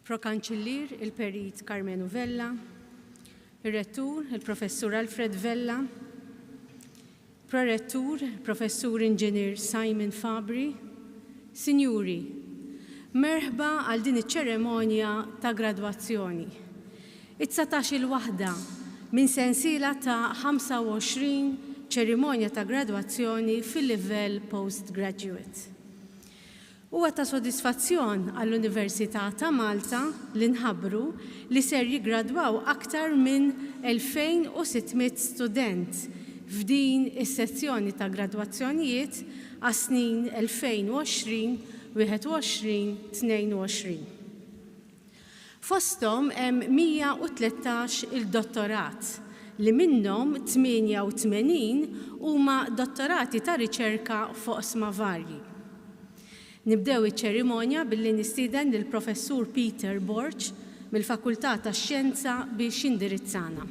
Pro-Kanċellier il-Perit Carmenu Vella, il-Rettur il-Professur Alfred Vella, Pro-Rettur il-Professur Inġinier Simon Fabri, Sinjuri, merħba għal din iċ-ċeremonja ta' gradwazzjoni. It-19 il-waħda minn sensiela ta' 25 ċerimonja ta' gradwazzjoni fil-livell postgraduate. Huwa ta' sodisfazzjon għall-Università ta' Malta li nħabbru li ser jiggradwaw aktar minn 2600 student f'din is-sezzjoni ta' gradwazzjonijiet għas-snin 2020, 21-22. Fosthom hemm 113 il-dottorat li minnhom 88 huma dottorati ta' riċerka fuq oqsma varji. Nibdew iċ-ċerimonja billi nistieden lill-Professur Peter Borch mill-Fakultà tax-Xjenza biex jindirizzana.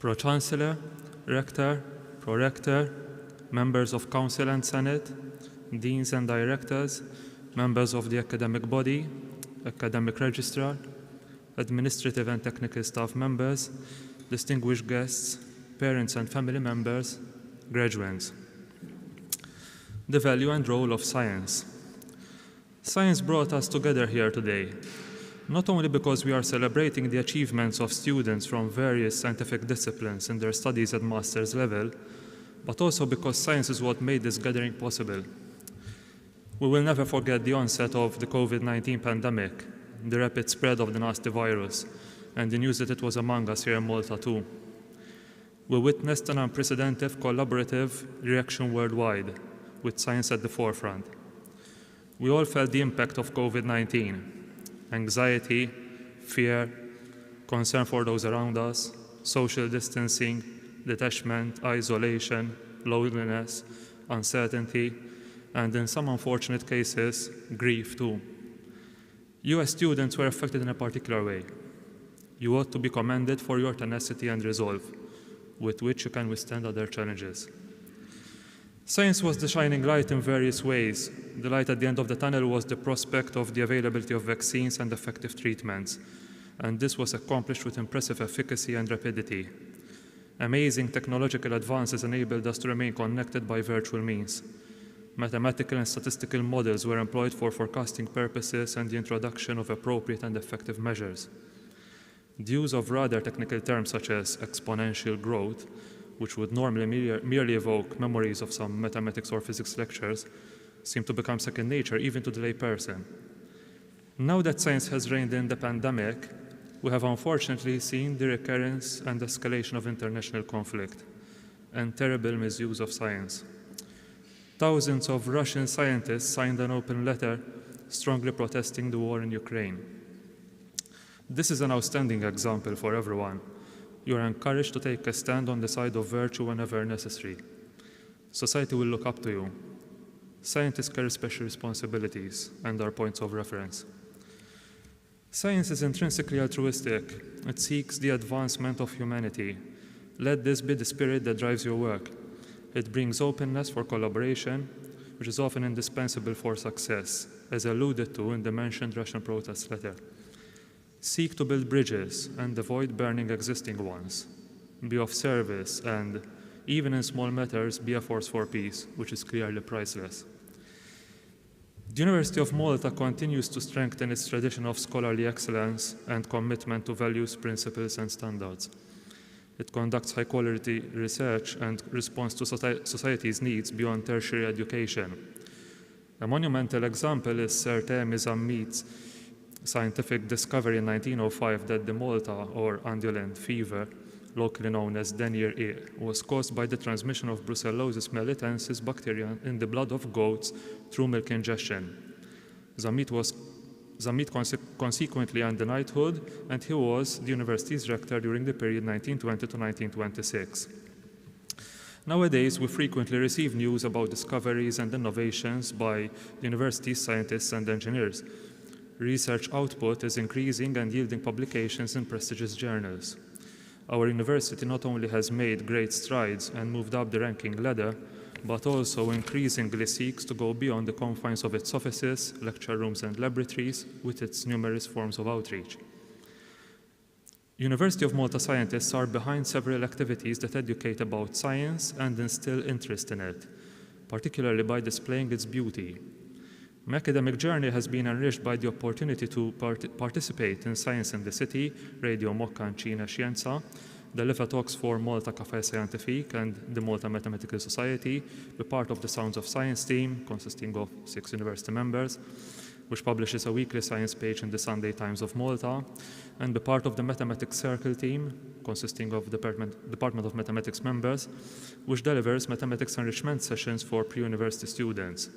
Pro-Chancellor, Rector, Pro-Rector, members of Council and Senate, Deans and Directors, members of the academic body, academic registrar, administrative and technical staff members, distinguished guests, parents and family members, graduates. The value and role of science. Science brought us together here today, not only because we are celebrating the achievements of students from various scientific disciplines in their studies at master's level, but also because science is what made this gathering possible. We will never forget the onset of the COVID-19 pandemic, the rapid spread of the nasty virus, and the news that it was among us here in Malta too. We witnessed an unprecedented collaborative reaction worldwide, with science at the forefront. We all felt the impact of COVID-19, anxiety, fear, concern for those around us, social distancing, detachment, isolation, loneliness, uncertainty, and in some unfortunate cases, grief too. You as students were affected in a particular way. You ought to be commended for your tenacity and resolve, with which you can withstand other challenges. Science was the shining light in various ways. The light at the end of the tunnel was the prospect of the availability of vaccines and effective treatments, and this was accomplished with impressive efficacy and rapidity. Amazing technological advances enabled us to remain connected by virtual means. Mathematical and statistical models were employed for forecasting purposes and the introduction of appropriate and effective measures. The use of rather technical terms such as exponential growth, which would normally merely evoke memories of some mathematics or physics lectures, seemed to become second nature even to the lay person. Now that science has reigned in the pandemic, we have unfortunately seen the recurrence and escalation of international conflict and terrible misuse of science. Thousands of Russian scientists signed an open letter strongly protesting the war in Ukraine. This is an outstanding example for everyone. You are encouraged to take a stand on the side of virtue whenever necessary. Society will look up to you. Scientists carry special responsibilities and are points of reference. Science is intrinsically altruistic. It seeks the advancement of humanity. Let this be the spirit that drives your work. It brings openness for collaboration, which is often indispensable for success, as alluded to in the mentioned Russian protest letter. Seek to build bridges and avoid burning existing ones. Be of service and, even in small matters, be a force for peace, which is clearly priceless. The University of Malta continues to strengthen its tradition of scholarly excellence and commitment to values, principles, and standards. It conducts high-quality research and responds to society's needs beyond tertiary education. A monumental example is Ceremonies scientific discovery in 1905 that the Malta or undulant fever, locally known as Denier E, was caused by the transmission of Brucellosis melitensis bacteria in the blood of goats through milk ingestion. Zamit consequently earned the knighthood, and he was the university's rector during the period 1920 to 1926. Nowadays, we frequently receive news about discoveries and innovations by the university's scientists and engineers. Research output is increasing and yielding publications in prestigious journals. Our university not only has made great strides and moved up the ranking ladder, but also increasingly seeks to go beyond the confines of its offices, lecture rooms, and laboratories with its numerous forms of outreach. University of Malta scientists are behind several activities that educate about science and instill interest in it, particularly by displaying its beauty. My academic journey has been enriched by the opportunity to participate in Science in the City, Radio Mokkancina Scienza, the Lifa Talks for Malta Café Scientifique and the Malta Mathematical Society, be part of the Sounds of Science team, consisting of 6 university members, which publishes a weekly science page in the Sunday Times of Malta, and be part of the Mathematics Circle team, consisting of Department of Mathematics members, which delivers mathematics enrichment sessions for pre-university students.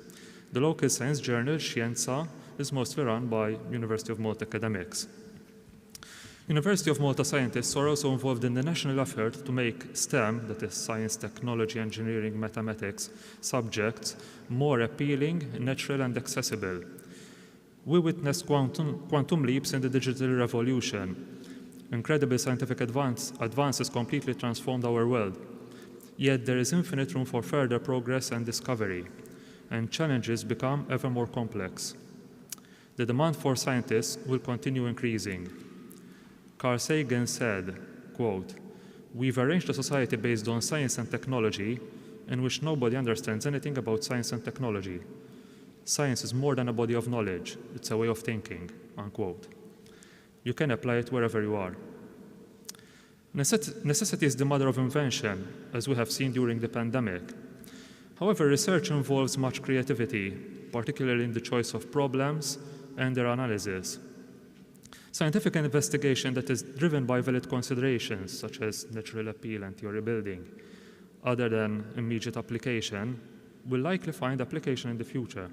The local science journal, Scienza, is mostly run by University of Malta academics. University of Malta scientists are also involved in the national effort to make STEM, that is science, technology, engineering, mathematics, subjects more appealing, natural, and accessible. We witnessed quantum leaps in the digital revolution. Incredible scientific advances completely transformed our world. Yet there is infinite room for further progress and discovery, and challenges become ever more complex. The demand for scientists will continue increasing. Carl Sagan said, quote, "We've arranged a society based on science and technology in which nobody understands anything about science and technology. Science is more than a body of knowledge, it's a way of thinking," unquote. You can apply it wherever you are. Necessity is the mother of invention, as we have seen during the pandemic. However, research involves much creativity, particularly in the choice of problems and their analysis. Scientific investigation that is driven by valid considerations, such as natural appeal and theory building, other than immediate application, will likely find application in the future.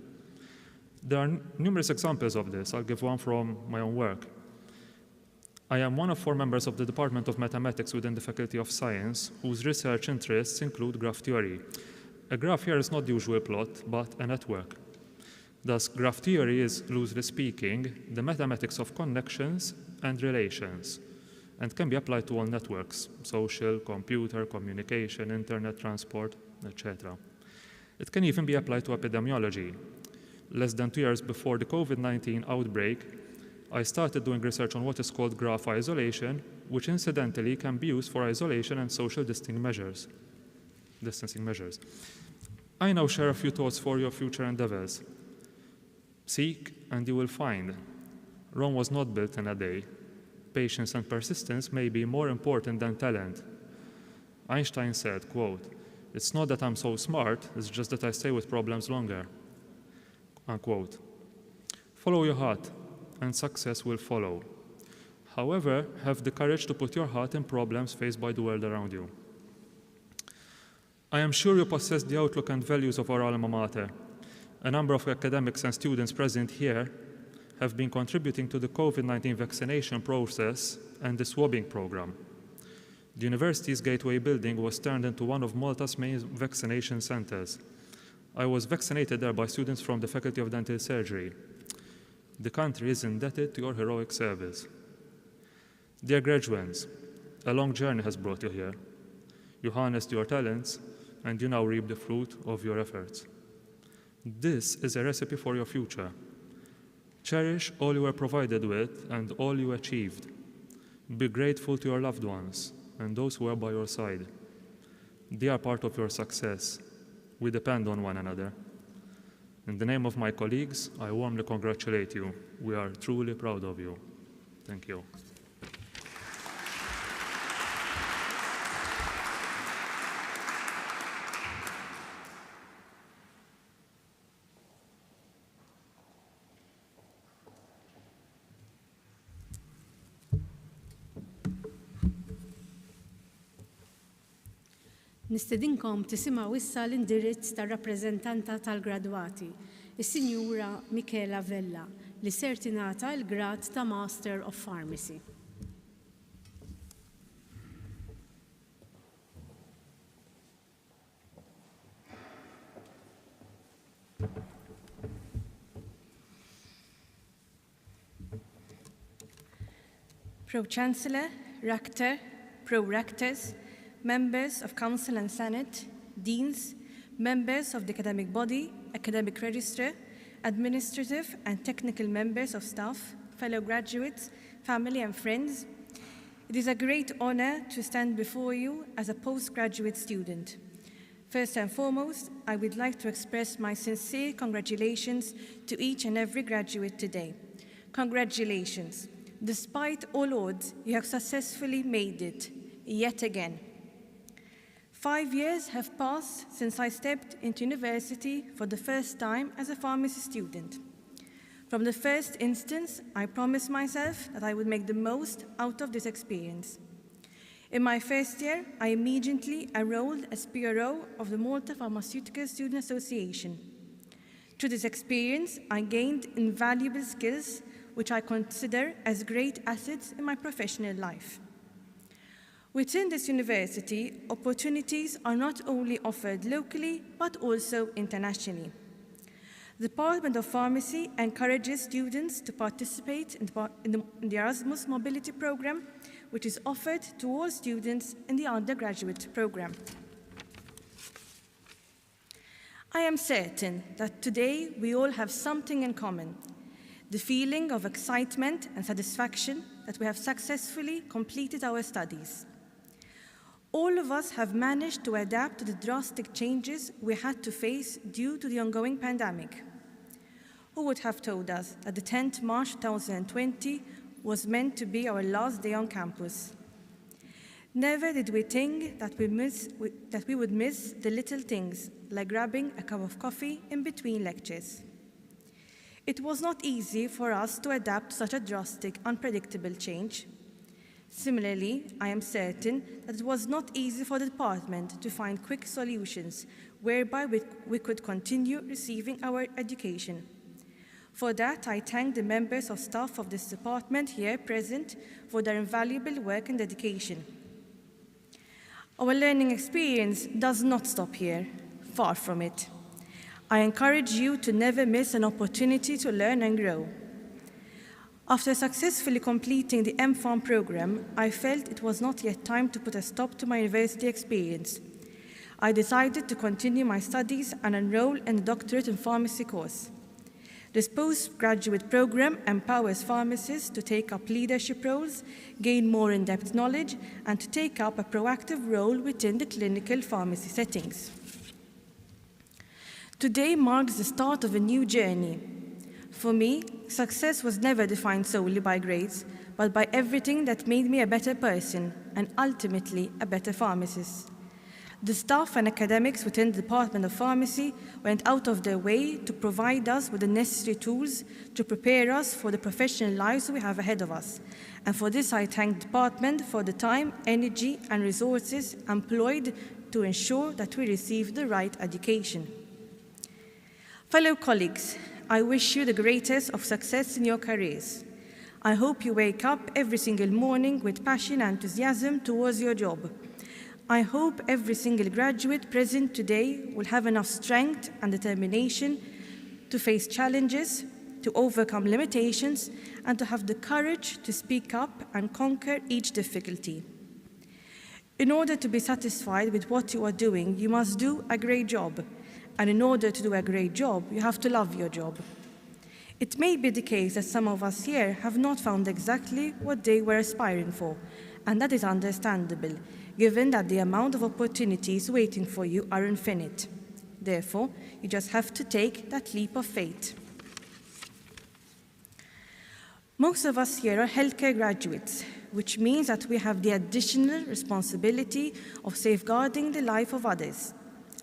There are numerous examples of this. I'll give one from my own work. I am one of 4 members of the Department of Mathematics within the Faculty of Science, whose research interests include graph theory. A graph here is not the usual plot, but a network. Thus, graph theory is, loosely speaking, the mathematics of connections and relations, and can be applied to all networks: social, computer, communication, internet, transport, etc. It can even be applied to epidemiology. Less than 2 years before the COVID-19 outbreak, I started doing research on what is called graph isolation, which incidentally can be used for isolation and social distancing measures. I now share a few thoughts for your future endeavors. Seek and you will find. Rome was not built in a day. Patience and persistence may be more important than talent. Einstein said, quote, "It's not that I'm so smart, it's just that I stay with problems longer," unquote. Follow your heart and success will follow. However, have the courage to put your heart in problems faced by the world around you. I am sure you possess the outlook and values of our alma mater. A number of academics and students present here have been contributing to the COVID-19 vaccination process and the swabbing program. The university's Gateway building was turned into one of Malta's main vaccination centers. I was vaccinated there by students from the Faculty of Dental Surgery. The country is indebted to your heroic service. Dear graduates, a long journey has brought you here. You harnessed your talents, and you now reap the fruit of your efforts. This is a recipe for your future. Cherish all you were provided with and all you achieved. Be grateful to your loved ones and those who are by your side. They are part of your success. We depend on one another. In the name of my colleagues, I warmly congratulate you. We are truly proud of you. Thank you. Nistedinkom tisimgħu issa l-indirizz tar-rappreżentanta tal-gradwati, is-Sinjura Michela Vella, li ser tingħata l-grad ta' Master of Pharmacy. Pro-Chancellor, Rector, Pro-Rectors, Members of Council and Senate, Deans, Members of the Academic Body, Academic Register, Administrative and Technical Members of Staff, fellow graduates, family and friends, it is a great honor to stand before you as a postgraduate student. First and foremost, I would like to express my sincere congratulations to each and every graduate today. Congratulations. Despite all odds, you have successfully made it, yet again. 5 years have passed since I stepped into university for the first time as a pharmacy student. From the first instance, I promised myself that I would make the most out of this experience. In my first year, I immediately enrolled as PRO of the Malta Pharmaceutical Student Association. Through this experience, I gained invaluable skills which I consider as great assets in my professional life. Within this university, opportunities are not only offered locally, but also internationally. The Department of Pharmacy encourages students to participate in the Erasmus Mobility Program, which is offered to all students in the undergraduate program. I am certain that today we all have something in common: the feeling of excitement and satisfaction that we have successfully completed our studies. All of us have managed to adapt to the drastic changes we had to face due to the ongoing pandemic. Who would have told us that the 10th March 2020 was meant to be our last day on campus? Never did we think that we would miss the little things, like grabbing a cup of coffee in between lectures. It was not easy for us to adapt to such a drastic, unpredictable change. Similarly, I am certain that it was not easy for the department to find quick solutions whereby we could continue receiving our education. For that, I thank the members of staff of this department here present for their invaluable work and dedication. Our learning experience does not stop here, far from it. I encourage you to never miss an opportunity to learn and grow. After successfully completing the MPharm program, I felt it was not yet time to put a stop to my university experience. I decided to continue my studies and enroll in the Doctorate in Pharmacy course. This postgraduate program empowers pharmacists to take up leadership roles, gain more in-depth knowledge, and to take up a proactive role within the clinical pharmacy settings. Today marks the start of a new journey. For me, success was never defined solely by grades, but by everything that made me a better person and ultimately a better pharmacist. The staff and academics within the Department of Pharmacy went out of their way to provide us with the necessary tools to prepare us for the professional lives we have ahead of us. And for this, I thank the department for the time, energy, and resources employed to ensure that we receive the right education. Fellow colleagues, I wish you the greatest of success in your careers. I hope you wake up every single morning with passion and enthusiasm towards your job. I hope every single graduate present today will have enough strength and determination to face challenges, to overcome limitations, and to have the courage to speak up and conquer each difficulty. In order to be satisfied with what you are doing, you must do a great job. And in order to do a great job, you have to love your job. It may be the case that some of us here have not found exactly what they were aspiring for, and that is understandable, given that the amount of opportunities waiting for you are infinite. Therefore, you just have to take that leap of faith. Most of us here are healthcare graduates, which means that we have the additional responsibility of safeguarding the life of others.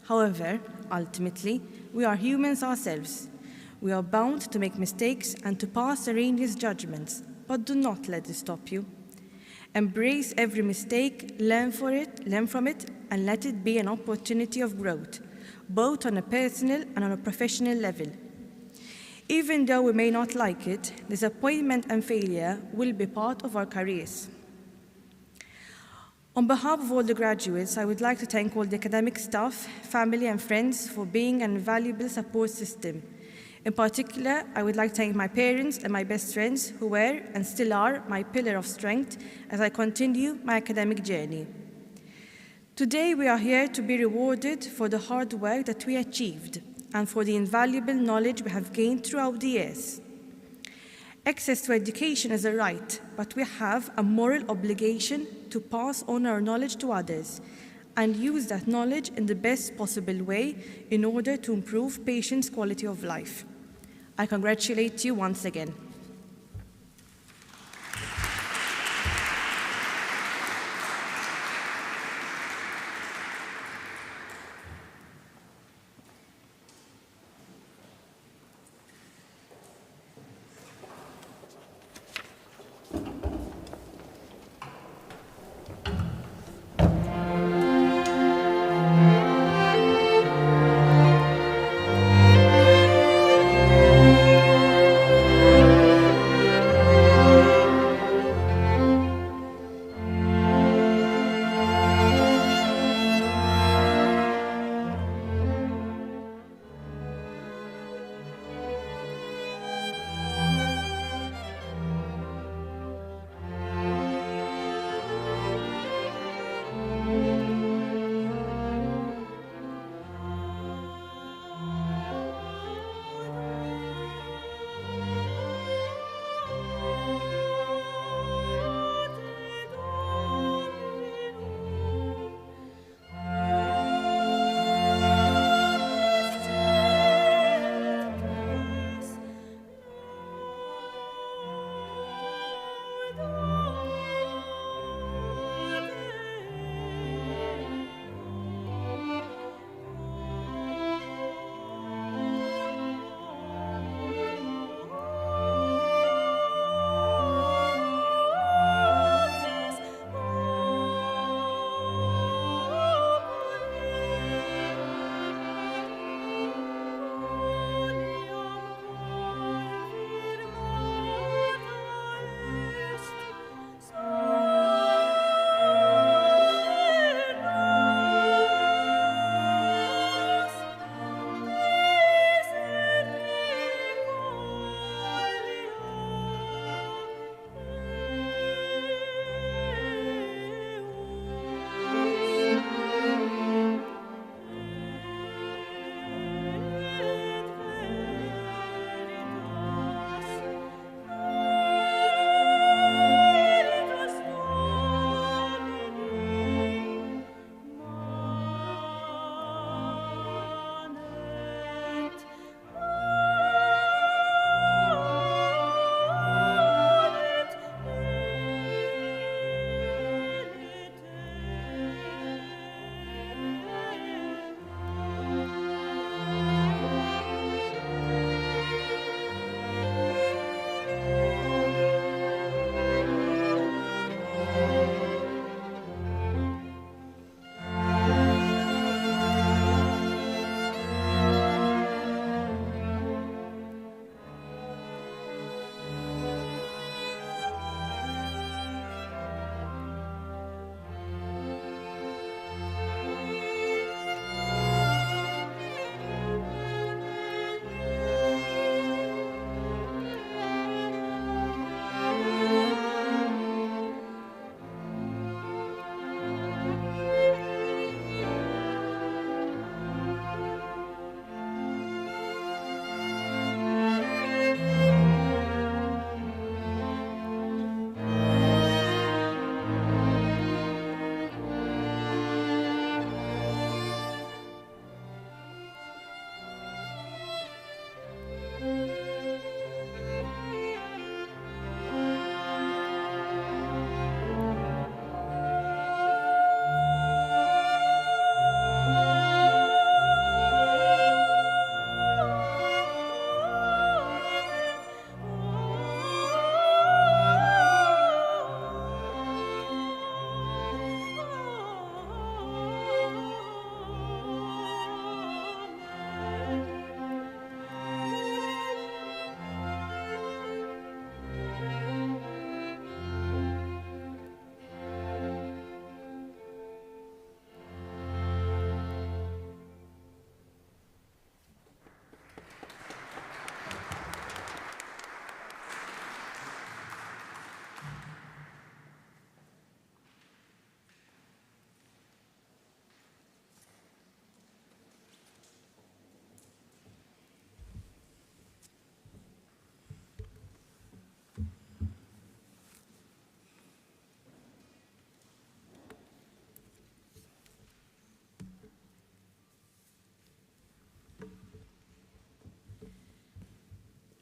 However, ultimately, we are humans ourselves. We are bound to make mistakes and to pass erroneous judgments, but do not let this stop you. Embrace every mistake, learn from it, and let it be an opportunity of growth, both on a personal and on a professional level. Even though we may not like it, disappointment and failure will be part of our careers. On behalf of all the graduates, I would like to thank all the academic staff, family, and friends for being an invaluable support system. In particular, I would like to thank my parents and my best friends who were and still are my pillar of strength as I continue my academic journey. Today, we are here to be rewarded for the hard work that we achieved and for the invaluable knowledge we have gained throughout the years. Access to education is a right, but we have a moral obligation to pass on our knowledge to others and use that knowledge in the best possible way in order to improve patients' quality of life. I congratulate you once again.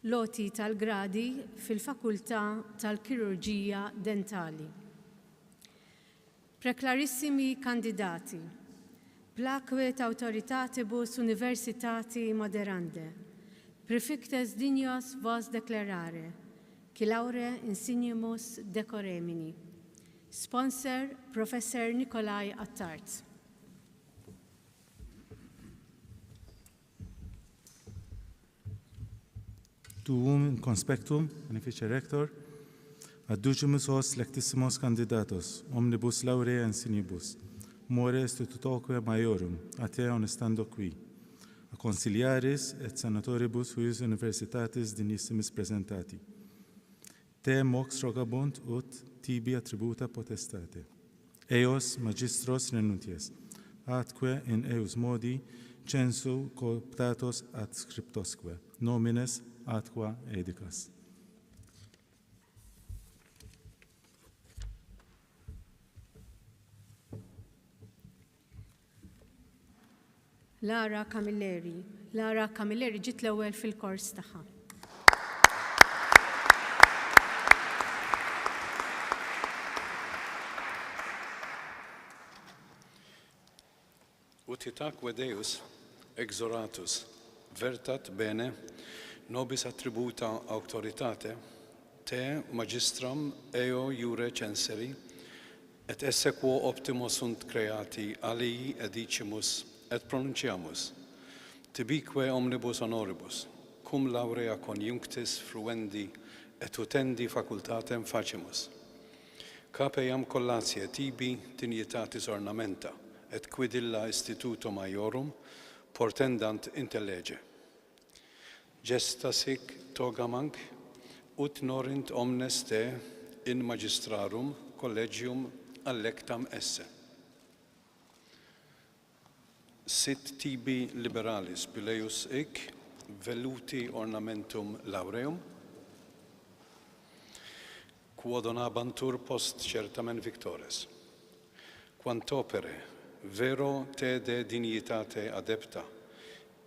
loti tal-gradi fil-Fakultà tal-Kirurġija Dentali. Preklarissimi kandidati, plakwet autoritatibus universitati moderande, prefictes dignos vos declarare, qui laure insignimus decoremini. Sponsor, Professor Nikolai Attart. Tuum in conspectum, beneficia rector, adducimus os lectissimos candidatos, omnibus laurea insignibus, more institutoque maiorum, a te honestando qui, a consiliaris et senatoribus huius universitatis dignissimis presentati. Te mox rogabunt ut tibi attributa potestate. Eos magistros renunties, atque in eus modi censu cooptatos ad scriptosque, nomines atqua edicas. Lara Camilleri. Lara Camilleri ġiet l-ewwel fil-kors tagħha. Utitaque Deus exoratus, vertat bene, nobis attributa auctoritate, te magistram eo iure censeri, et esse quo optimo sunt creati alii edicimus et pronunciamus, tibique omnibus honoribus, cum laurea conjunctis fruendi et utendi facultatem facimus. Capeam collatie tibi dignitatis ornamenta, et quid illa instituto maiorum portendant intellege. Gesta sic togamanc, ut norint omnes te in magistrarum collegium allectam esse. Sit tibi liberalis bileus ic, veluti ornamentum laureum, quod donabantur post certamen victores. Quantopere, vero te de dignitate adepta,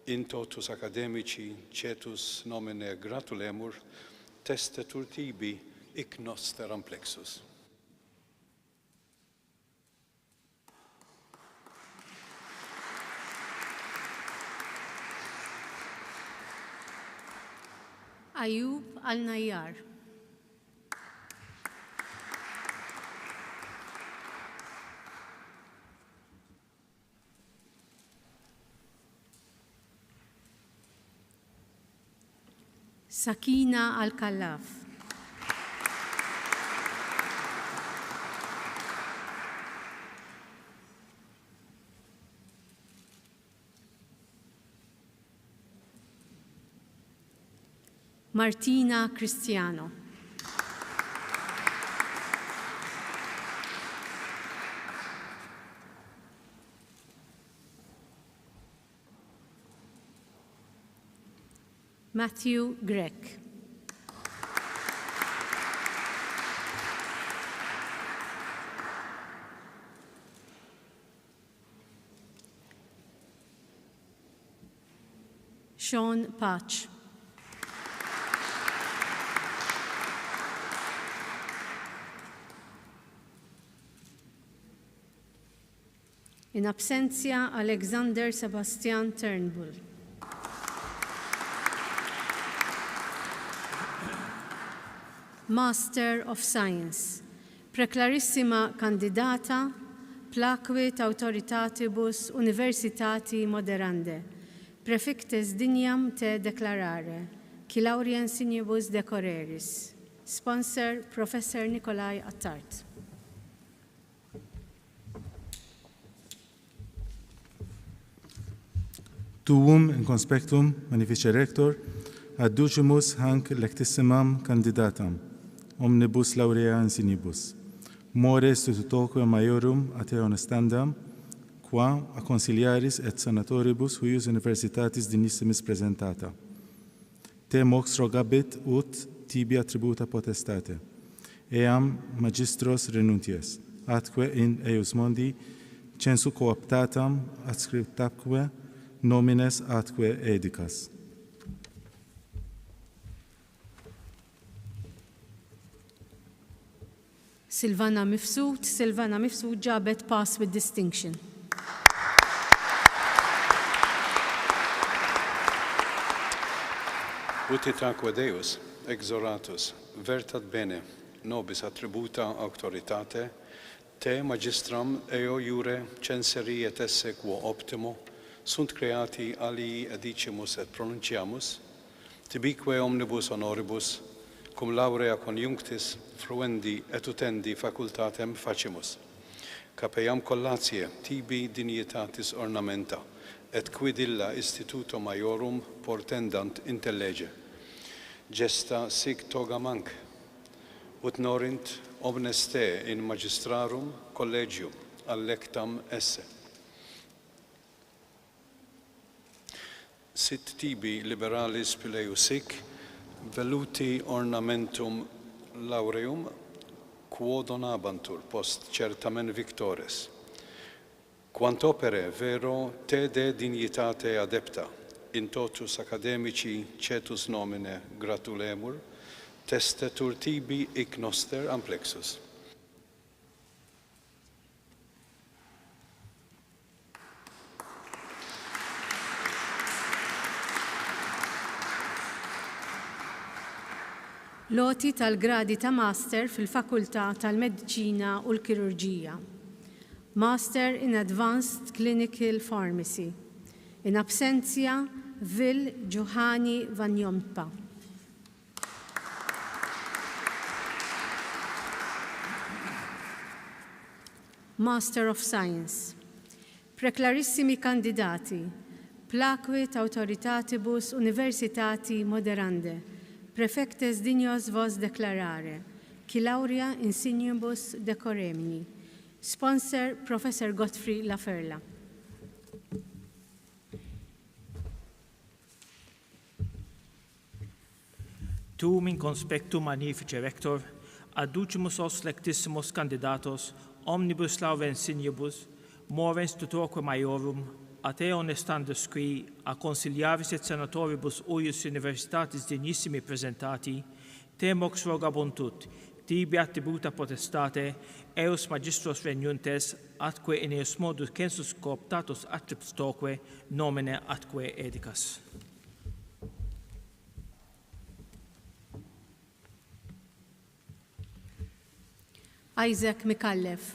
in totus academici cetus nomine gratulemur, testetur tibi ic noster amplexus. Ayub Al-Najjar. Sakina Al-Kallaf. Martina Cristiano. Matthew Grech. Sean Patch. In absentia, Alexander Sebastian Turnbull. Master of Science, preclarissima candidata, plaquit autoritatibus universitati moderande, prefictes dignam te declarare, qui laurea insignibus decoreris. Sponsor, Professor Nikolai Attart. Tuum in conspectum, beneficia rector, adducimus hanc lectissimam candidatam, omnibus laurea insignibus, more institutoque maiorum a te honestandam, qua a consiliaris et senatoribus huius universitatis dignissimis presentata. Te mox rogabit ut tibi attributa potestate. Eam magistros renunties, atque in eius mondi censu cooptatam adscriptaque nomines atque edicas. Silvana Mifsud ġabet pass with distinction. Utitaque Deus, exoratus, vertat bene, nobis attributa auctoritate, te magistram eo iure censeri et esse quo optimo, sunt creati alii edicimus et pronunciamus, tibique omnibus honoribus, cum laurea conjunctis fruendi et utendi facultatem facimus. Capeam collatie tibi dignitatis ornamenta, et quid illa instituto maiorum portendant intellege. Gesta sic toga manc, ut norint omnes te in magistrarum collegium allectam esse. Sit tibi liberalis pileus sic, veluti ornamentum laureum, quo donabantur post certamen victores. Quant opere vero te de dignitate adepta, in totus academici cetus nomine gratulemur, testetur tibi hic noster amplexus. Loti tal-gradi ta' Master fil-Fakultà tal-Mediċina u l-Kirurġija. Master in Advanced Clinical Pharmacy. In absentia, Vil Giuhani Vanjompa. Master of Science. Preclarissimi candidati. Placuit autoritatibus universitati moderande. Prefectes dignos vos declarare. Qui laurea insignibus decoremini. Sponsor Professor Godfrey Laferla. Tuum in conspectum magnifice rector, adducimus os lectissimus candidatos, omnibus laurea insignibus, morens tutorque maiorum, a te honestandus qui, a consiliaris et senatoribus uius universitatis dignissimi presentati, te mox rogabuntunt, tibi attributa potestate, eus magistros regnuntes, atque in eus modus census cooptatus attriptoque, nomine atque edicas. Isaac Mikallef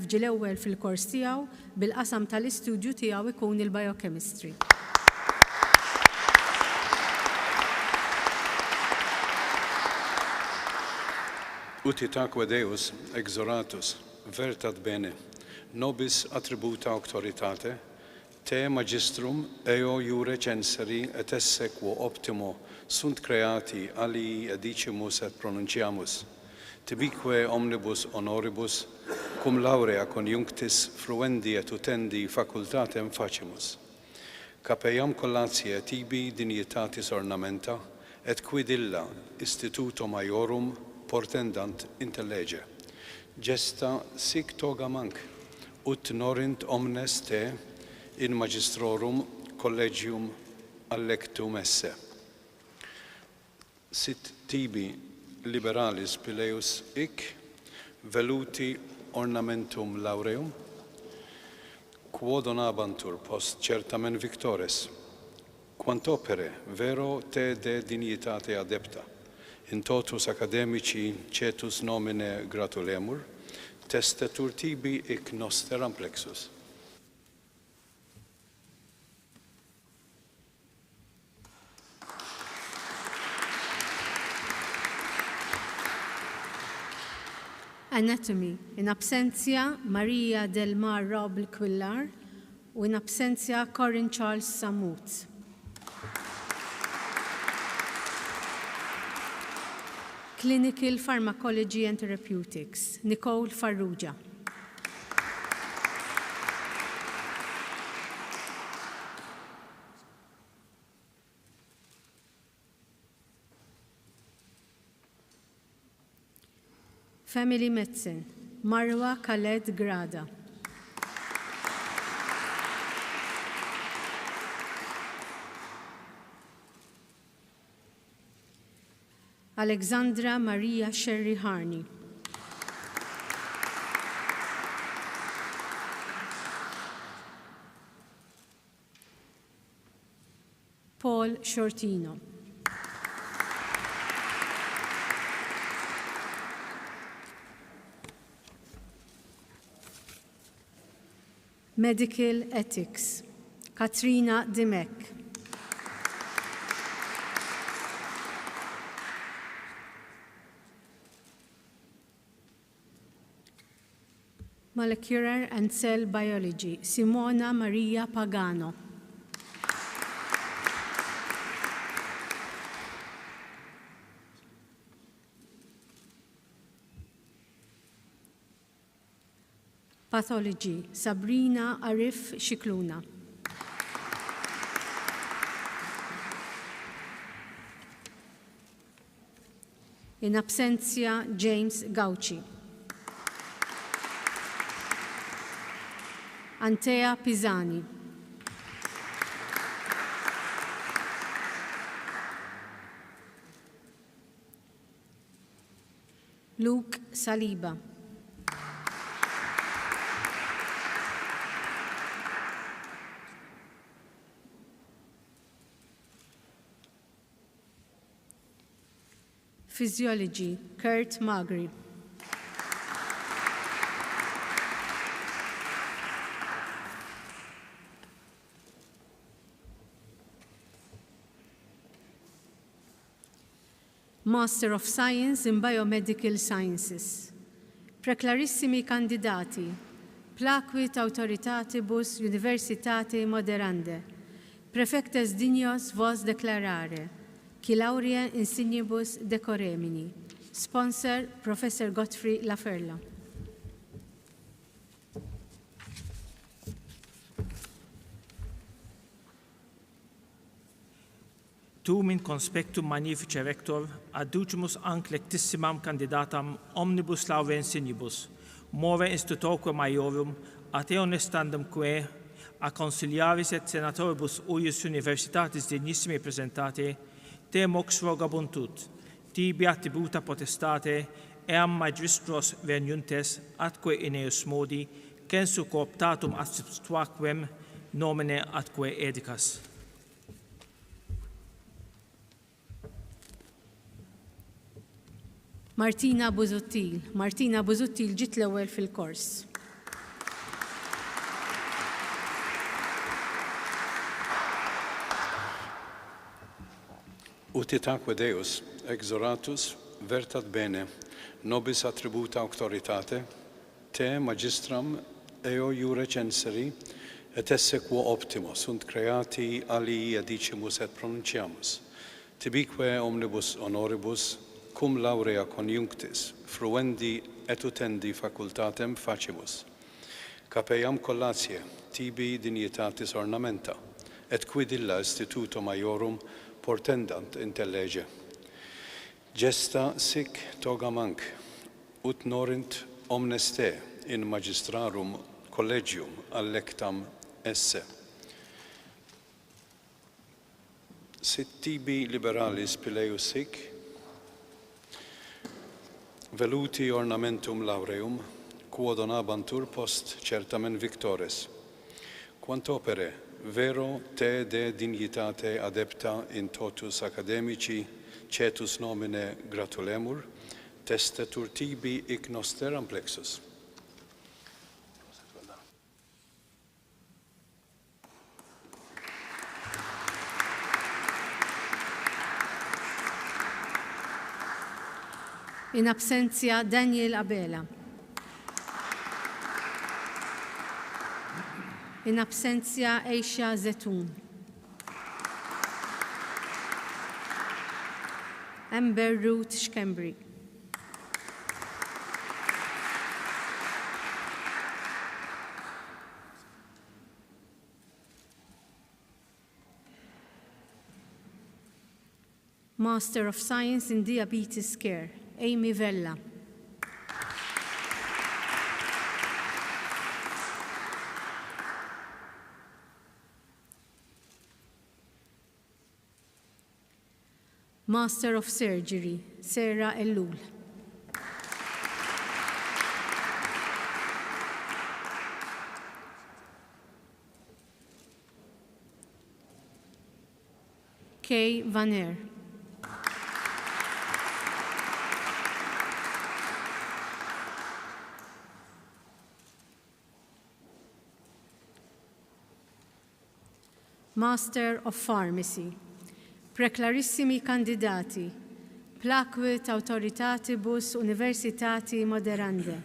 ġi l-ewwel fil-kors tiegħu bil-qasam tal-istudju tiegħu ikun il-biochemistry. Utitaque Deus, exoratus, vertat bene, nobis attributa auctoritate, te magistrum eo iure censeri et esse quo optimo sunt creati alii edicimus et pronunciamus, tibique omnibus honoribus, cum laurea conjunctis fruendi et utendi facultatem facimus. Capeam collatie tibi dignitatis ornamenta, et quid illa instituto maiorum portendant intellege. Gesta sic toga manc, ut norint omnes te in magistrorum collegium allectum esse. Sit tibi liberalis pileus hic, veluti ornamentum laureum, quo donabantur post certamen victores, quant opere vero te de dignitate adepta, in totus academici cetus nomine gratulemur, testetur tibi hic noster amplexus. Anatomy. In absentia, Maria del Mar Rob Quillar, u in absentia, Corin Charles Samut. Clinical Pharmacology and Therapeutics, Nicole Farrugia. Family Medicine, Marwa Khaled Grada. Alexandra Maria Sherry Harney. Paul Shortino. Medical Ethics, Katrina Dimek. Molecular and Cell Biology, Simona Maria Pagano. Pathology, Sabrina Arif Shikluna. In absentia, James Gauci. Antea Pisani. Luke Saliba. Physiology, Kurt Magri. Master of Science in Biomedical Sciences. Preclarissimi candidati, plaquit authoritatibus universitate moderande, prefectes dignos vos declarare, qui laurea insignibus decoremini. Sponsor, Professor Godfrey Laferla. Tum in conspectum magnifice rector, adducimus anc lectissimam candidatam omnibus laurea insignibus, more institutoque maiorum, at eo nestandum quae, a consiliaris et senatoribus uius universitatis dignissimi presentate, te mox rogabuntunt, tibi attributa potestate, eam magistros veniuntes, atque in eus modi, censu cooptatum substraquem nomine atque edicas. Martina Buzuttil. Martina Buzuttil ġiet l-ewwel fil-kors. Utitaque Deus, exoratus, vertat bene, nobis attributa auctoritate, te magistram eo iure censeri, et esse quo optimo sunt creati alii edicimus et pronunciamus, tibique omnibus honoribus, cum laurea conjunctis, fruendi et utendi facultatem facimus, capeiam collatie, tibi dignitatis ornamenta, et quid illa instituto maiorum portendant intellege. Gesta sic toga manc, ut norint omnes te in magistrarum collegium allectam esse. Sit tibi liberalis pileus sic, veluti ornamentum laureum, quod donabantur post certamen victores. Quant opere, vero te de dignitate adepta in totus academici, cetus nomine gratulemur, testetur tibi ic noster amplexus. In absentia, Daniel Abela. In absentia, Aisha Zetun. Amber Ruth Schembri. Master of Science in Diabetes Care, Amy Vella. Master of Surgery, Sarah Ellul. Kay Vaner. Master of Pharmacy. Preclarissimi candidati. Plaquit autoritatibus universitati moderande.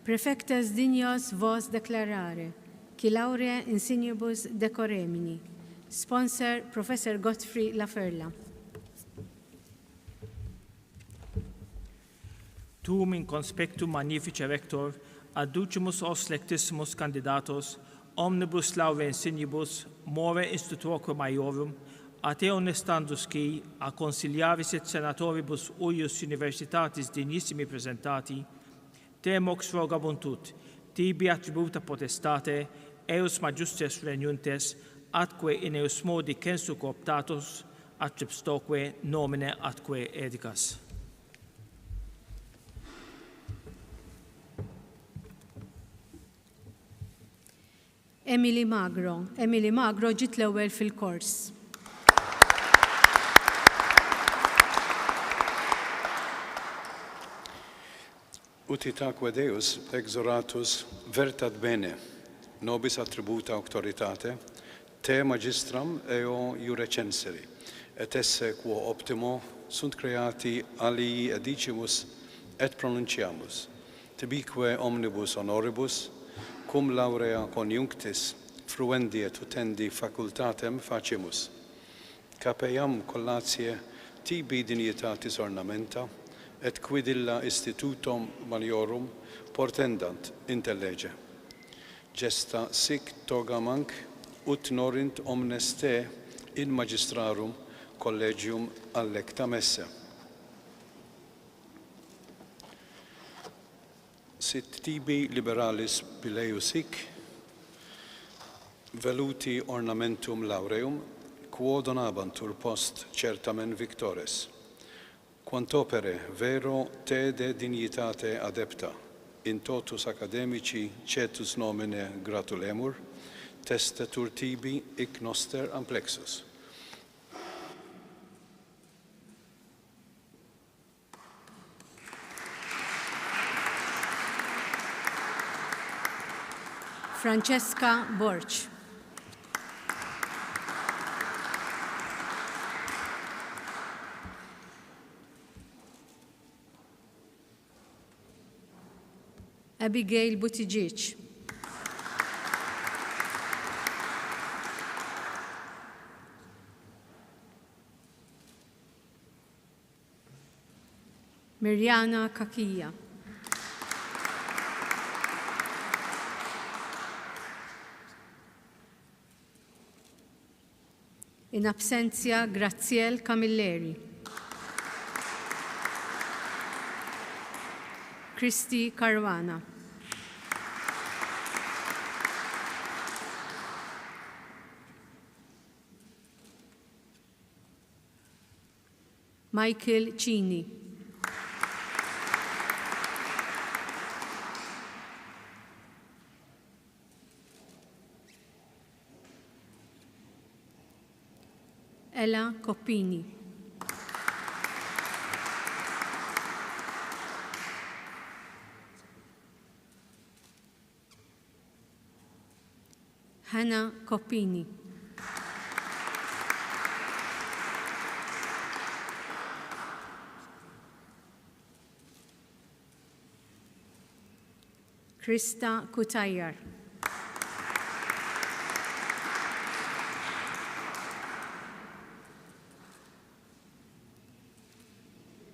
Prefectus dignos vos declarare. Qui laurea insignibus decoremini. Sponsor Professor Godfrey Laferla. Tuum in conspectum magnifice rector, adducimus os lectissimus candidatos, omnibus laurea insignibus, more institutoque maiorum, a te honestandus qui, a consiliaris et senatoribus uius universitatis dignissimi presentati, te mox rogabuntur, tibi attributa potestate, eus majustes regnuntes, atque in eus modi censu cooptatus, attribstoque nomine atque edicas. Emily Magro. Emily Magro ġiet l-ewwel fil-kors. Utitaque Deus exoratus vertat bene, nobis attributa auctoritate, te magistram eo iure censeri, et esse quo optimo sunt creati alii edicimus et pronunciamus, tibique omnibus honoribus, cum laurea conjunctis fruendi et utendi facultatem facimus. Capeiam collatie tibi dignitatis ornamenta, et quid illa institutum maliorum portendant intellege. Gesta sic togamanc ut norint omnes te in magistrarum collegium allectam esse. Sit tibi liberalis pileus hic, veluti ornamentum laureum, quo donabantur post certamen victores. Quantopere vero te de dignitate adepta, in totus academici cetus nomine gratulemur, testetur tibi hic noster amplexus. Francesca Borch. Abigail Buttigieg. Mirjana Kakija. In absentia Graziel Camilleri. Christy Caruana. Michael Cini. Ella Coppini. Hannah Coppini. Krista Kutayar.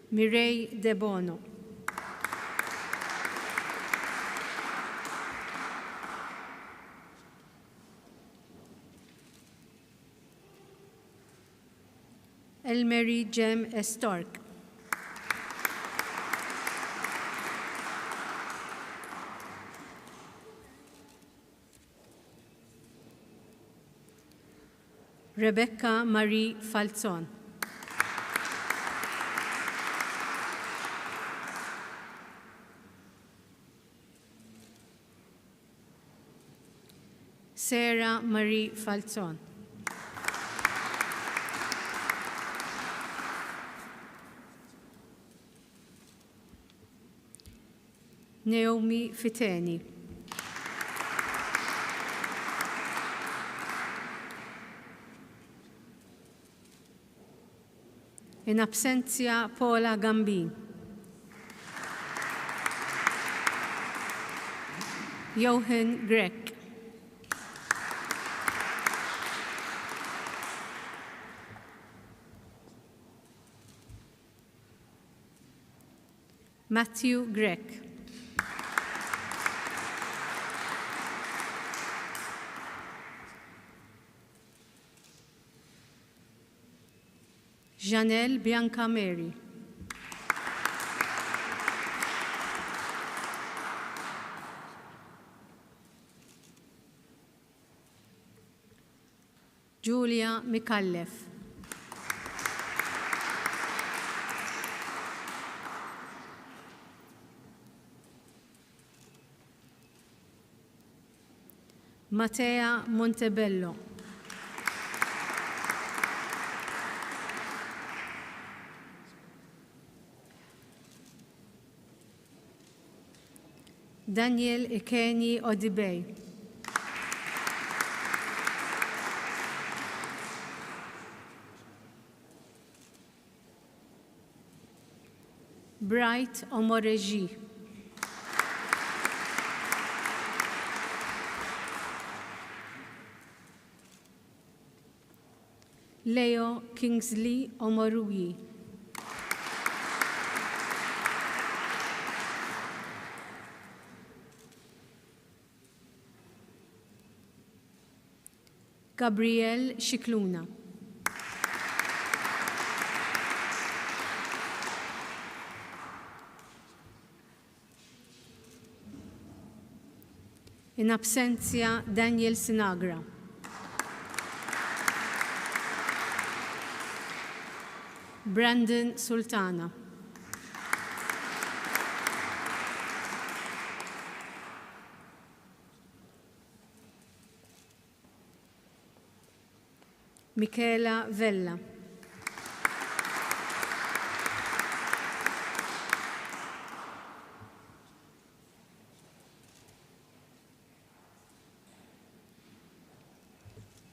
Mireille De Bono. Elmery Jem Estork. Rebecca Marie Falzon. Sarah Marie Falzon. Naomi Fiteni. In absentia Paula Gambin. Johan Grek. Matthew Grek. Janelle Bianca Mary. Julia Mikallef. Matea Montebello. Daniel Ikeni Odibey. Bright Omoreji. Leo Kingsley Omoruyi. Gabriel Shikluna. In absentia Daniel Sinagra. Brandon Sultana. Michela Vella.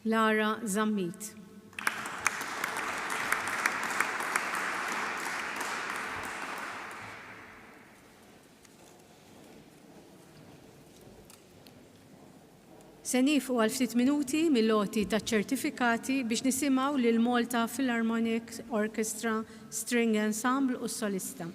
Lara Zammit. Se nieqfu għal ftit minuti mill-loti ta' ċertifikati biex nisimgħu lil Malta Philharmonic Orchestra String Ensemble u s-solista.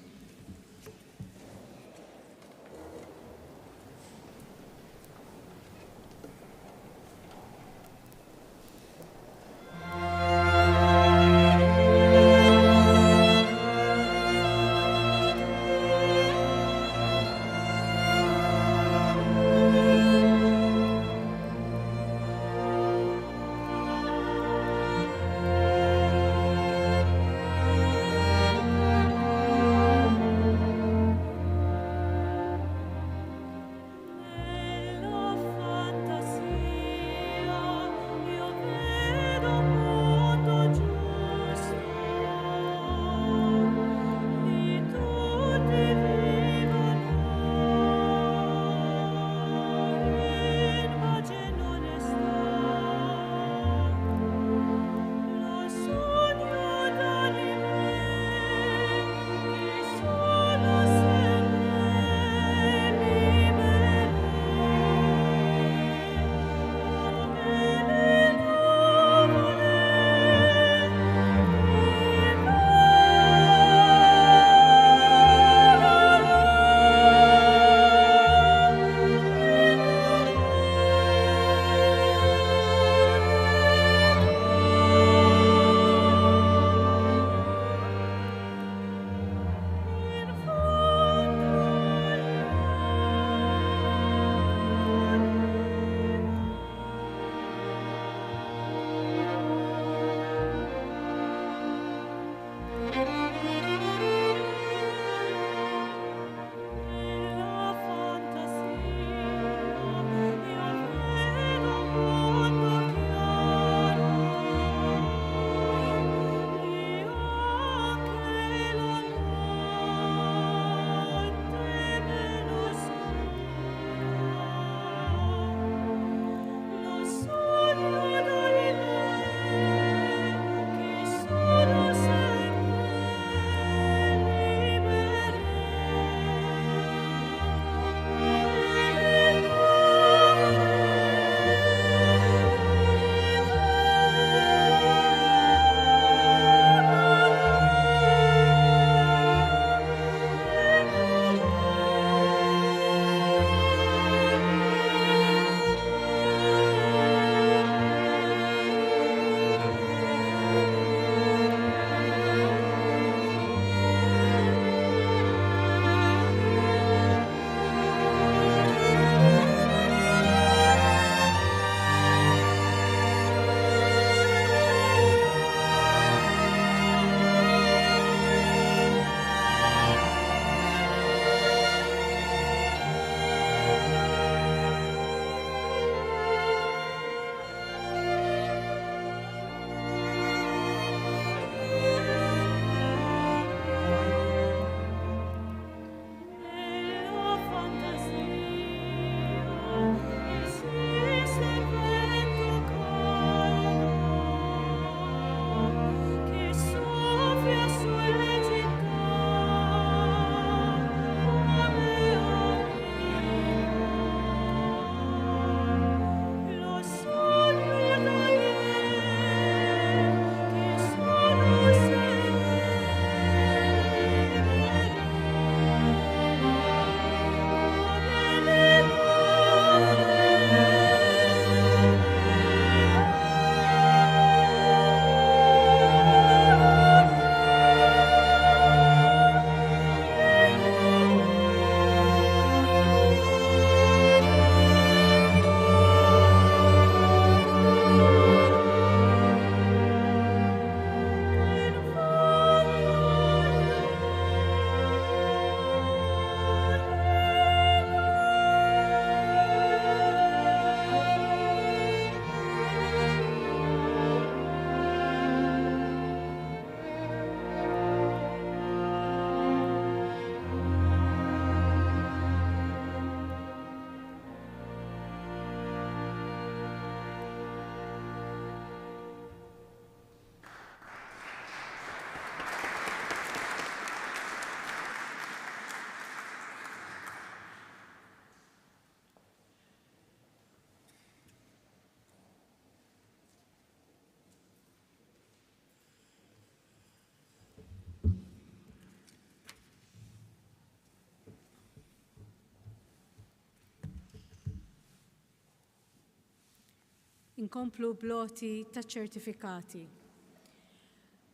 Inkomplu bloti ta' ċertifikati.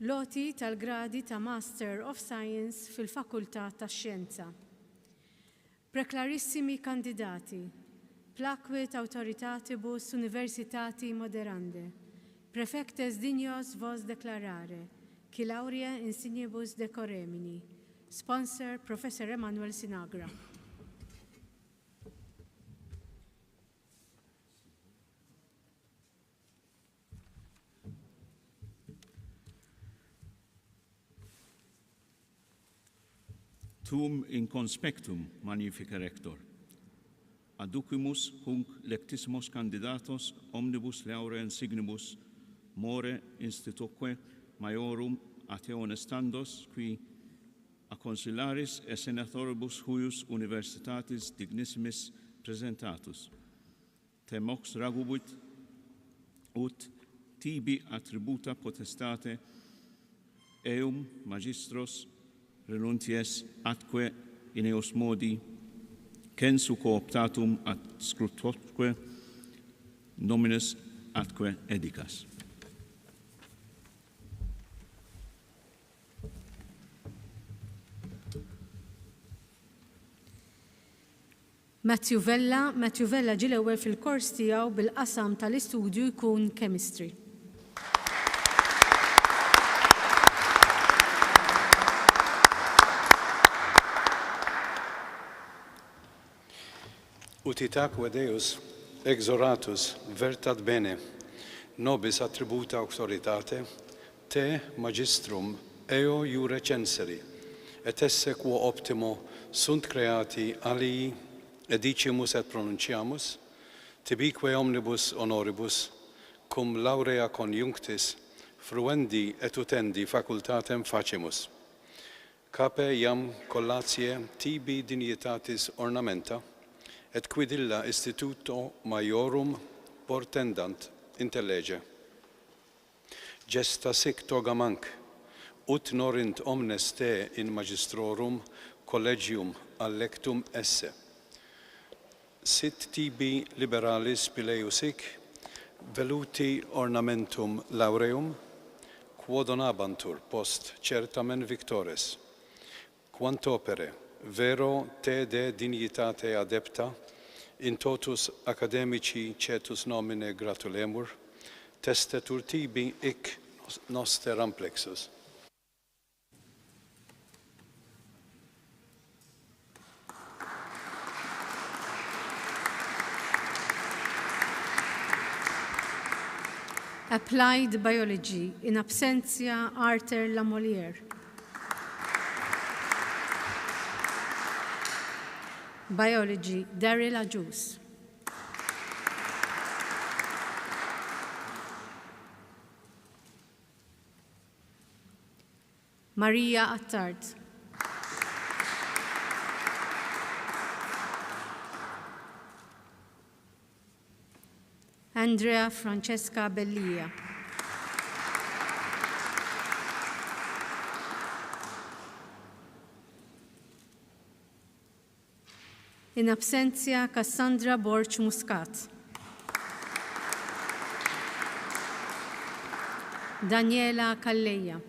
Loti tal-gradi ta' Master of Science fil-Fakultà tax-Xjenza. Preklarissimi kandidati. Plakwit autoritatibus universitati moderande. Prefectes dignos vos declarare. Qui laurea insignibus decoremini. Sponsor Professor Emanuel Sinagra. Tum in conspectum magnifica rector. Aducimus hunc lectissimos candidatos omnibus laurea insignibus more institutque maiorum ate honestandos qui a consilaris et senatoribus huius universitatis dignissimis presentatus. Temox ragubit ut tibi attributa potestate eum magistros renunties atque in eos modi censu cooptatum ad scrutotque nominis atque edicas. Matthew Vella ġie l-ewwel fil-kors tiegħu bil-qasam tal-istudju jkun chemistry. Utitaque Deus exoratus vertat bene nobis attributa auctoritate te magistrum eo iure censeri et esse quo optimo sunt creati alii edicimus et pronunciamus tibique omnibus honoribus cum laurea conjunctis fruendi et utendi facultatem facimus. Cape iam collatie tibi dignitatis ornamenta et quid illa instituto maiorum portendant intellege. Gesta sic toga manc, ut norint omnes te in magistrorum collegium allectum esse. Sit tibi liberalis pileus hic, veluti ornamentum laureum, quod donabantur post certamen victores, quant opere vero te de dignitate adepta, in totus academici cetus nomine gratulemur, testetur tibi hic noster amplexus. Applied Biology in absentia Arthur Lamoliere. Biology, Daryl Ajus. Maria Attard. Andrea Francesca Bellia. In absentia Cassandra Borch Muscat. Daniela Calleja.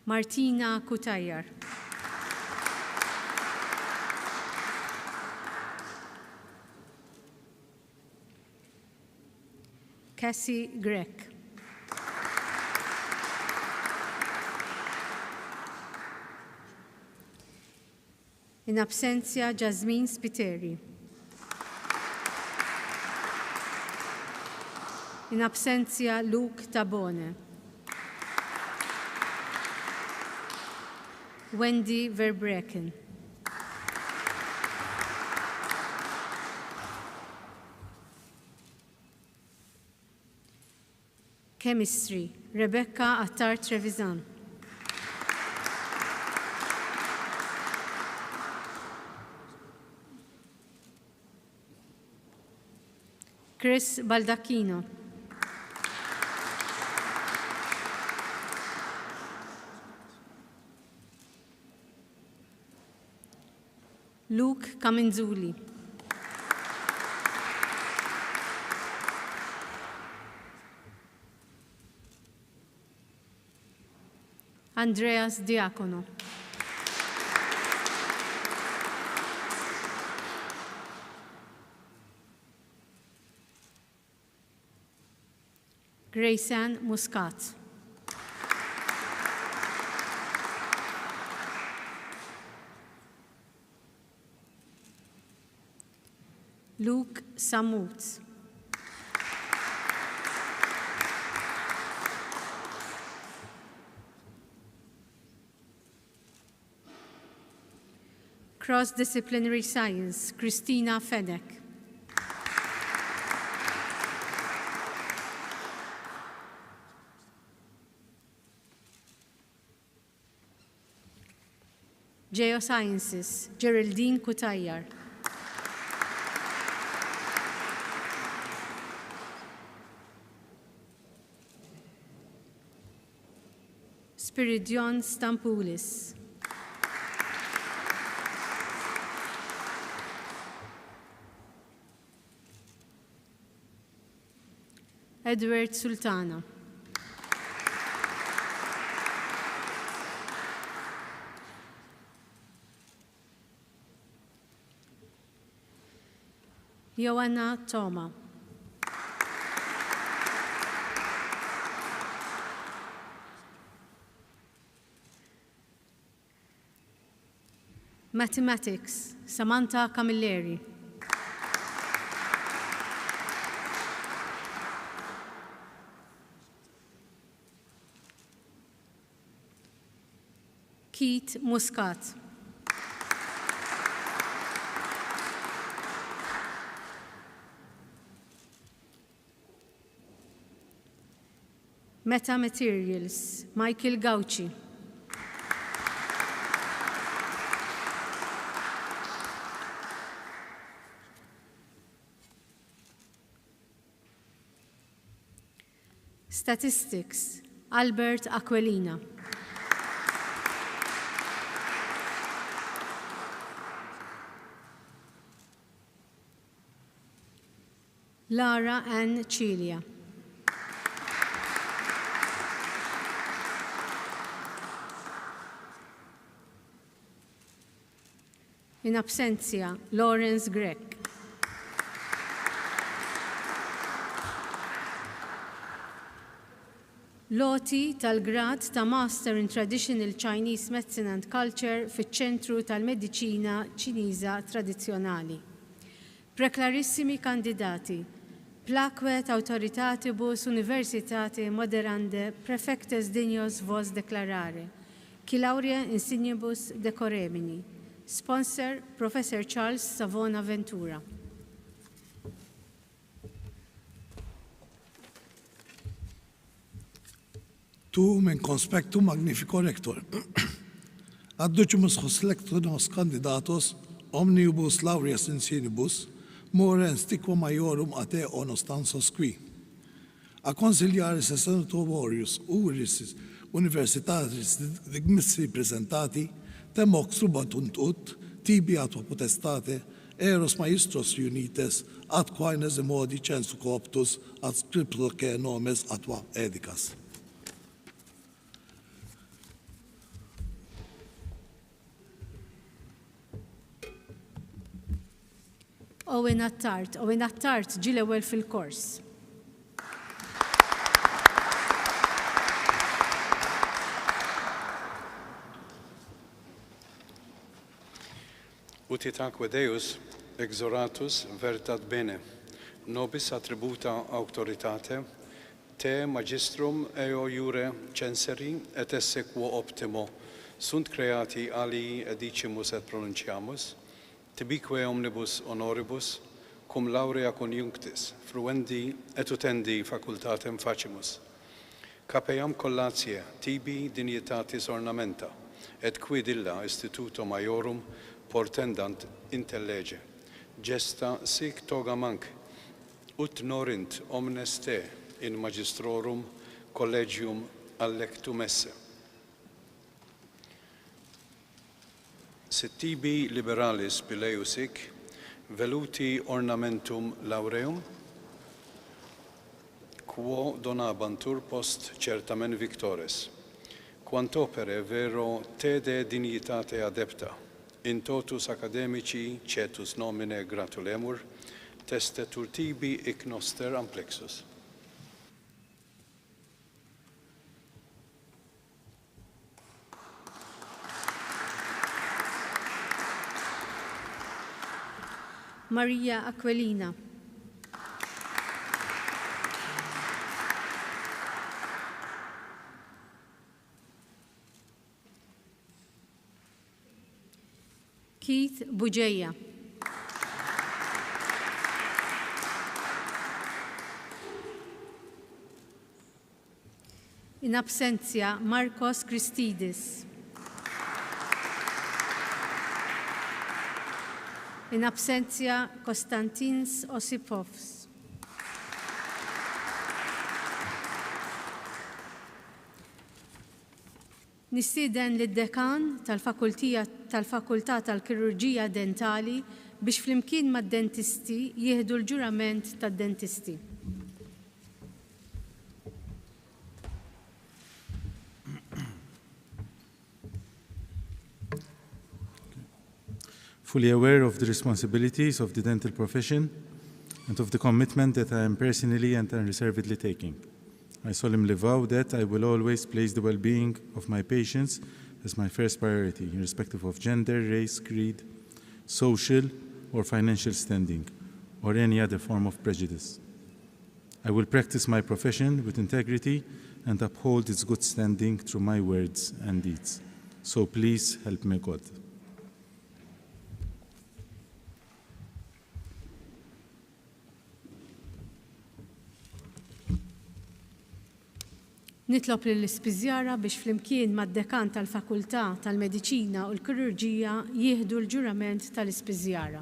Martina Kutayar. Cassie Grech. In absentia Jasmine Spiteri. In absentia Luke Tabone. Wendy Verbreken. Chemistry, Rebecca Attard Trevisan. Chris Baldacchino. Luke Kaminzuli. Andreas Diacono. Grayson Muscat. Luke Samut. Cross-disciplinary science, Christina Fedek. Geosciences, Geraldine Kutayar. Spiridion Stampoulis. Edward Sultana. Joanna Toma. Mathematics, Samantha Camilleri. Keith Muscat. Metamaterials, Michael Gauci. Statistics, Albert Aquilina. Lara Ann Cilia. In absentia, Lawrence Gregg. Loti tal-grad ta' Master in Traditional Chinese Medicine and Culture fiċ-ċentru tal-Mediċina Ċiniża Tradizzjonali. Preklarissimi kandidati, plakwet autoritatibus universitate moderande prefectes dignos vos declarare, qui laurea insignibus decoremini. Sponsor, Professor Charles Savona Ventura. Tu min conspectum magnifico rector. Adducimus hos lector candidatos omnibus laureus insinibus morens stiquo maiorum ate honostansos qui. A consiliaris senatorius uris universitatis digmissi presentati temox subatunт ut tibi atua potestate eros maestros unites ad quaenes modi censu cooptus ad scriptoque nomes atua edicas. Owen Attart ġi l-ewwel fil-kors. Utitaque Deus, exoratus vertat bene, nobis attributa auctoritate, te magistrum eo iure censeri et esse quo optimo, sunt creati alii edicimus et pronunciamus, tibique omnibus honoribus, cum laurea conjunctis, fruendi et utendi facultatem facimus. Capeam collatie, tibi dignitatis ornamenta, et quid illa instituto maiorum portendant intellege. Gesta sic toga manc, ut norint omnes te in magistrorum collegium allectum esse. sit tibi liberalis Pileusic, veluti ornamentum laureum, quo donabantur post certamen victores, quantopere vero tede dignitate adepta, in totus academici cetus nomine gratulemur, testetur tibi ic noster amplexus. Maria Aquilina. Keith Bugeja. In absentia, Marcos Christidis. In absentia, Konstantins Osipovs. Nistieden lid-dekan tal-Fakultà tal-Kirurġija Dentali biex flimkien mad-dentisti jieħdu l-ġurament tad-dentisti. Fully aware of the responsibilities of the dental profession and of the commitment that I am personally and unreservedly taking. I solemnly vow that I will always place the well-being of my patients as my first priority, irrespective of gender, race, creed, social or financial standing, or any other form of prejudice. I will practice my profession with integrity and uphold its good standing through my words and deeds. So please help me God. Nitlob lill-ispiżjara biex flimkien mad-dekan tal-Fakultà tal-Mediċina u l-Kirurġija jieħdu l-ġurament tal-ispiżjara.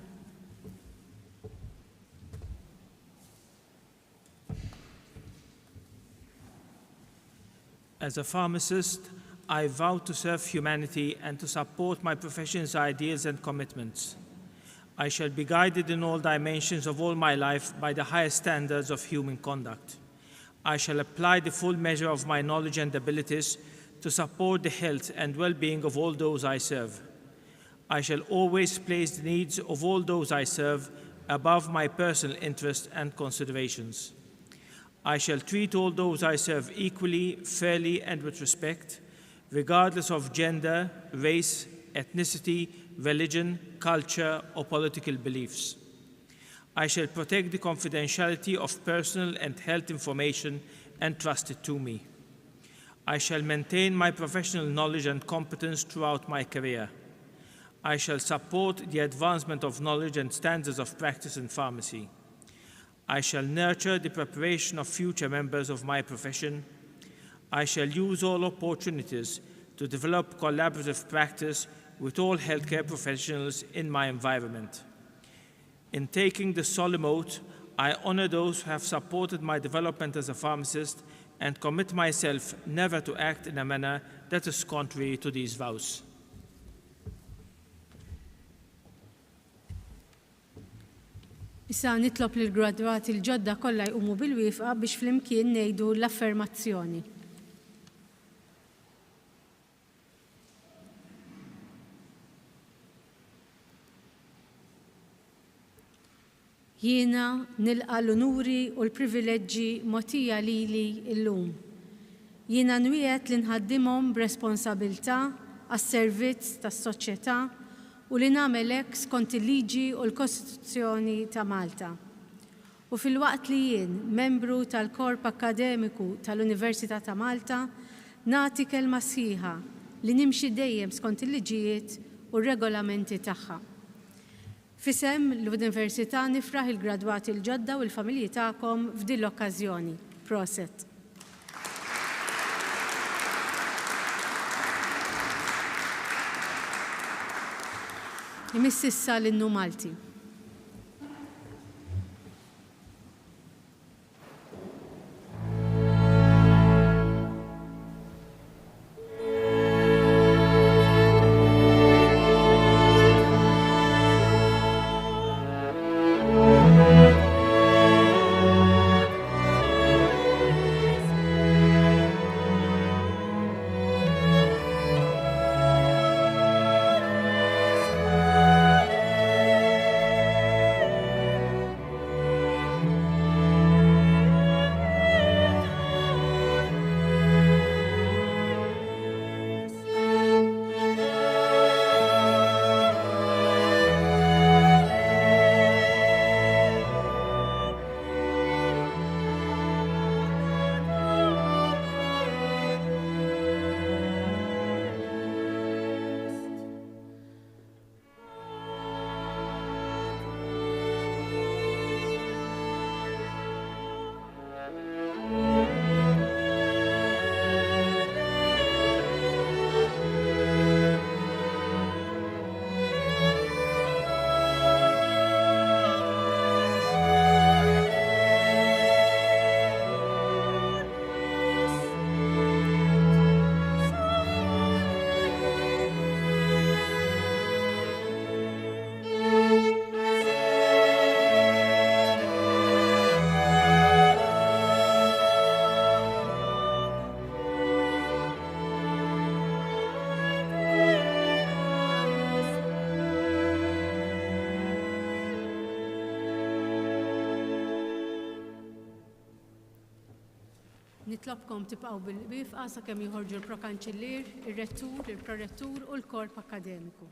As a pharmacist, I vow to serve humanity and to support my profession's ideals and commitments. I shall be guided in all dimensions of all my life by the highest standards of human conduct. I shall apply the full measure of my knowledge and abilities to support the health and well-being of all those I serve. I shall always place the needs of all those I serve above my personal interests and considerations. I shall treat all those I serve equally, fairly, and with respect, regardless of gender, race, ethnicity, religion, culture, or political beliefs. I shall protect the confidentiality of personal and health information entrusted to me. I shall maintain my professional knowledge and competence throughout my career. I shall support the advancement of knowledge and standards of practice in pharmacy. I shall nurture the preparation of future members of my profession. I shall use all opportunities to develop collaborative practice with all healthcare professionals in my environment. In taking this solemn oath, I honor those who have supported my development as a pharmacist and commit myself never to act in a manner that is contrary to these vows. Issa nitlob lil gradwati l-ġodda kollha jqumu bil-wifqa biex flimkien ngħidu l-affermazzjoni. Jiena nilqa l-unuri u l-privileġġi mogħtija lili llum. Jiena nwiegħed li nħaddimhom b'responsabbiltà għas-servizz tas-soċjetà u li nagħmel hekk skont il-liġi u l-Kostituzzjoni ta' Malta. U fil-waqt li jien, membru tal-Korp Akademiku tal-Università ta' Malta, nagħti kelma sħiħa li nimxi dejjem skont il-liġijiet u r-regolamenti tagħha. Fisem l-Università nifraħ il-gradwati l-ġodda u l-familji tagħkom f'din l-okkażjoni. Proset. Imiss issa l-innu Malti. Nitlobkom tibqgħu bil-wifqa sakemm joħorġu l-prokanċillier, ir-rettur, il-prorettur u l-korp akademiku.